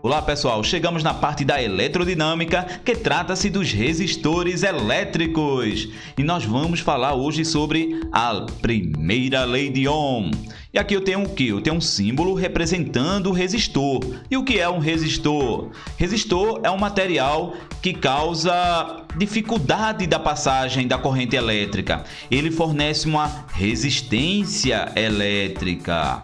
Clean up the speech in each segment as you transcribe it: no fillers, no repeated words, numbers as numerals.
Olá pessoal, chegamos na parte da eletrodinâmica que trata-se dos resistores elétricos e nós vamos falar hoje sobre a primeira lei de Ohm. E aqui eu tenho o que? Eu tenho um símbolo representando o resistor. E o que é um resistor? Resistor é um material que causa dificuldade da passagem da corrente elétrica. Ele fornece uma resistência elétrica.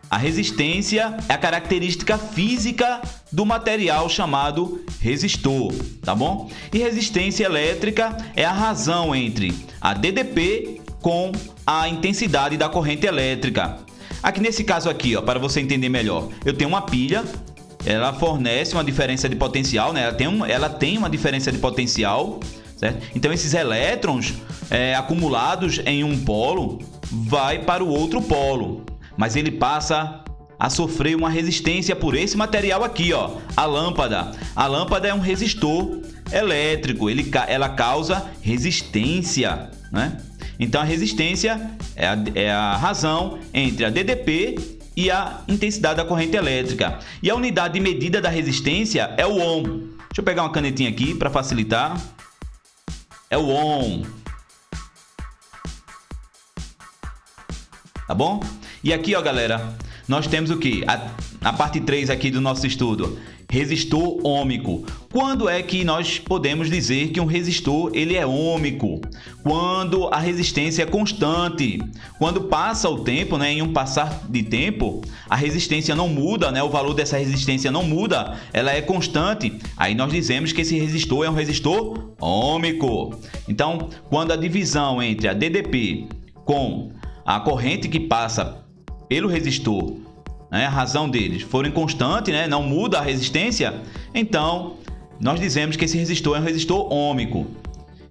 A resistência é a característica física do material chamado resistor, tá bom? E resistência elétrica é a razão entre a DDP com a intensidade da corrente elétrica. Aqui nesse caso aqui, ó, para você entender melhor, eu tenho uma pilha, ela fornece uma diferença de potencial, né? Ela tem uma diferença de potencial, certo? Então esses elétrons acumulados em um polo vai para o outro polo. Mas ele passa a sofrer uma resistência por esse material aqui, ó, a lâmpada. A lâmpada é um resistor elétrico, ela causa resistência, né? Então a resistência é a razão entre a DDP e a intensidade da corrente elétrica. E a unidade de medida da resistência é o Ohm. Deixa eu pegar uma canetinha aqui para facilitar. É o Ohm. Tá bom? E aqui, ó, galera, nós temos o que? A parte 3 aqui do nosso estudo, resistor ôhmico. Quando é que nós podemos dizer que um resistor ele é ôhmico? Quando a resistência é constante. Quando passa o tempo, né, em um passar de tempo, a resistência não muda, né, o valor dessa resistência não muda, ela é constante. Aí nós dizemos que esse resistor é um resistor ôhmico. Então, quando a divisão entre a DDP com a corrente que passa pelo resistor, né, a razão deles forem constante, né, não muda a resistência, então nós dizemos que esse resistor é um resistor ôhmico.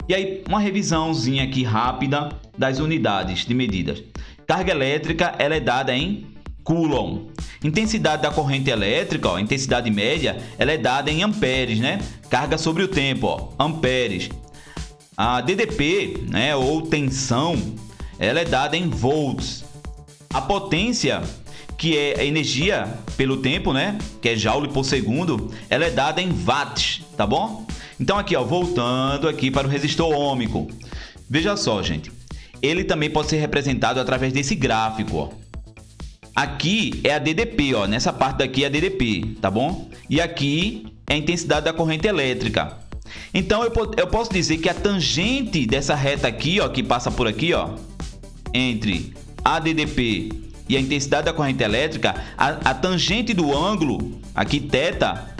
E aí, uma revisãozinha aqui rápida das unidades de medidas. Carga elétrica ela é dada em Coulomb. Intensidade da corrente elétrica, ó, intensidade média, ela é dada em amperes, né? Carga sobre o tempo, ó, amperes. A DDP, né, ou tensão, ela é dada em volts. A potência, que é a energia pelo tempo, né, que é joule por segundo, ela é dada em watts, tá bom? Então aqui, ó, voltando aqui para o resistor ôhmico. Veja só, gente. Ele também pode ser representado através desse gráfico, ó. Aqui é a DDP, ó, nessa parte daqui é a DDP, tá bom? E aqui é a intensidade da corrente elétrica. Então eu posso dizer que a tangente dessa reta aqui, ó, que passa por aqui, ó, entre a DDP e a intensidade da corrente elétrica, a tangente do ângulo, aqui θ,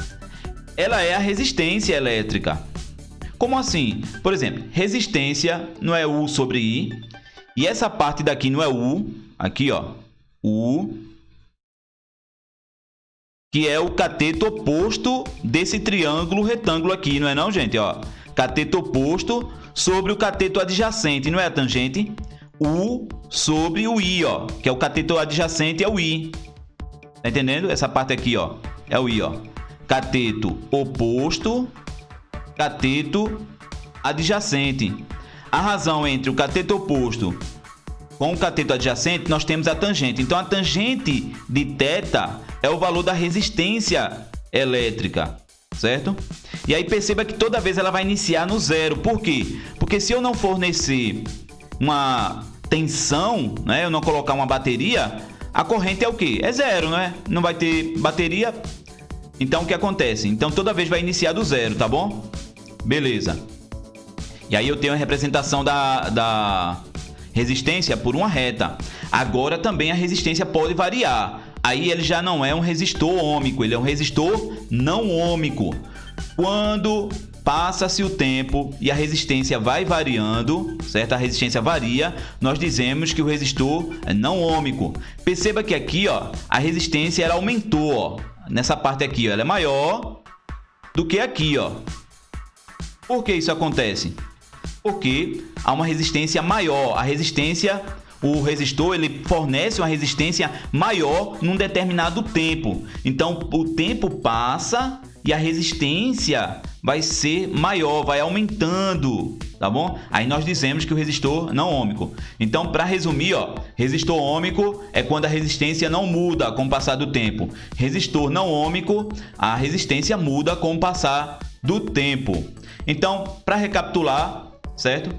ela é a resistência elétrica. Como assim? Por exemplo, resistência não é U sobre I, e essa parte daqui não é U, aqui ó, U, que é o cateto oposto desse triângulo retângulo aqui, não é não, gente? Ó, cateto oposto sobre o cateto adjacente, não é a tangente? U sobre o I, ó, que é o cateto adjacente, é o I. Tá entendendo? Essa parte aqui, ó, é o I, ó. Cateto oposto, cateto adjacente. A razão entre o cateto oposto com o cateto adjacente, nós temos a tangente. Então, a tangente de θ é o valor da resistência elétrica, certo? E aí perceba que toda vez ela vai iniciar no zero. Por quê? Porque se eu não fornecer uma tensão, né, eu não colocar uma bateria, a corrente é o quê? É zero, né? Não vai ter bateria. Então, o que acontece? Então, toda vez vai iniciar do zero, tá bom? Beleza. E aí eu tenho a representação da resistência por uma reta. Agora, também a resistência pode variar. Aí ele já não é um resistor ôhmico, ele é um resistor não ôhmico. Quando passa-se o tempo e a resistência vai variando, certo? A resistência varia, nós dizemos que o resistor é não ôhmico. Perceba que aqui, ó, a resistência ela aumentou, ó. Nessa parte aqui, ó, ela é maior do que aqui, ó. Por que isso acontece? Porque há uma resistência maior. A resistência, o resistor, ele fornece uma resistência maior num determinado tempo. Então, o tempo passa e a resistência vai ser maior, vai aumentando, tá bom? Aí nós dizemos que o resistor não ôhmico. Então, para resumir, ó, resistor ôhmico é quando a resistência não muda com o passar do tempo. Resistor não ôhmico, a resistência muda com o passar do tempo. Então, para recapitular, certo?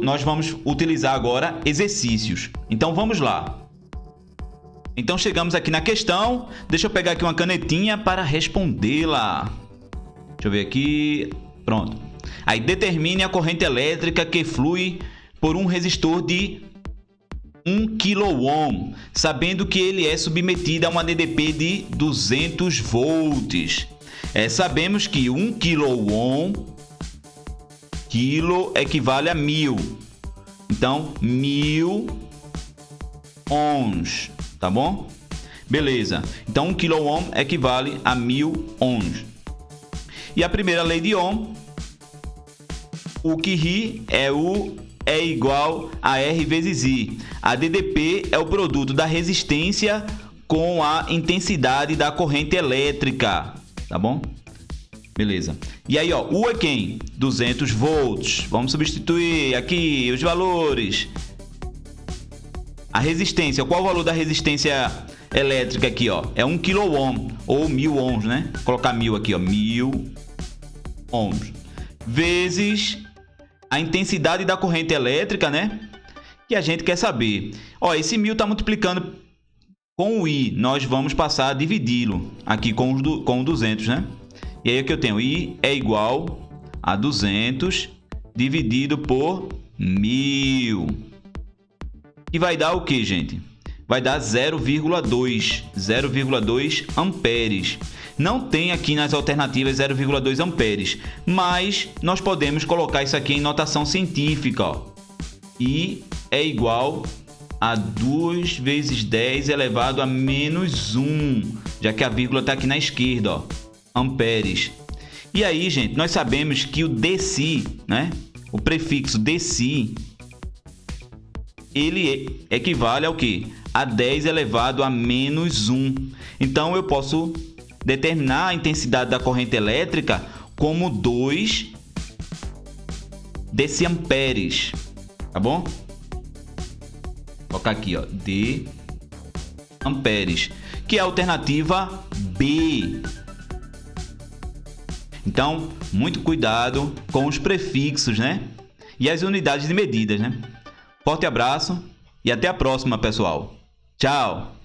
Nós vamos utilizar agora exercícios. Então, vamos lá. Então, chegamos aqui na questão. Deixa eu pegar aqui uma canetinha para respondê-la. Deixa eu ver aqui. Pronto. Aí, determine a corrente elétrica que flui por um resistor de 1 kΩ, sabendo que ele é submetido a uma DDP de 200 volts. Sabemos que 1 kΩ, quilo equivale a 1000. Então, 1000 ohms, tá bom? Beleza. Então, 1 kΩ equivale a 1000 ohms. E a primeira lei de Ohm, o que ri é igual a R vezes I. A DDP é o produto da resistência com a intensidade da corrente elétrica, tá bom? Beleza. E aí, ó, U é quem? 200 volts. Vamos substituir aqui os valores. A resistência, qual o valor da resistência elétrica aqui, ó? É 1 kΩ ou 1000 ohms, né? Vou colocar 1000 aqui, ó, 1000 ohms vezes a intensidade da corrente elétrica, né? Que a gente quer saber. Ó, esse 1000 está multiplicando com o I. Nós vamos passar a dividi-lo aqui com o 200, né? E aí o que eu tenho? I é igual a 200 dividido por 1000. E vai dar o que, gente? Vai dar 0,2 amperes. Não tem aqui nas alternativas 0,2 amperes, mas nós podemos colocar isso aqui em notação científica, ó. I é igual a 2 vezes 10 elevado a menos 1, já que a vírgula está aqui na esquerda, ó, amperes. E aí, gente, nós sabemos que o deci, né, o prefixo deci, ele equivale ao quê? A 10 elevado a menos 1. Então, eu posso determinar a intensidade da corrente elétrica como 2 deciamperes, tá bom? Vou colocar aqui, ó, D amperes, que é a alternativa B. Então, muito cuidado com os prefixos, né? E as unidades de medidas, né? Forte abraço e até a próxima, pessoal. Tchau!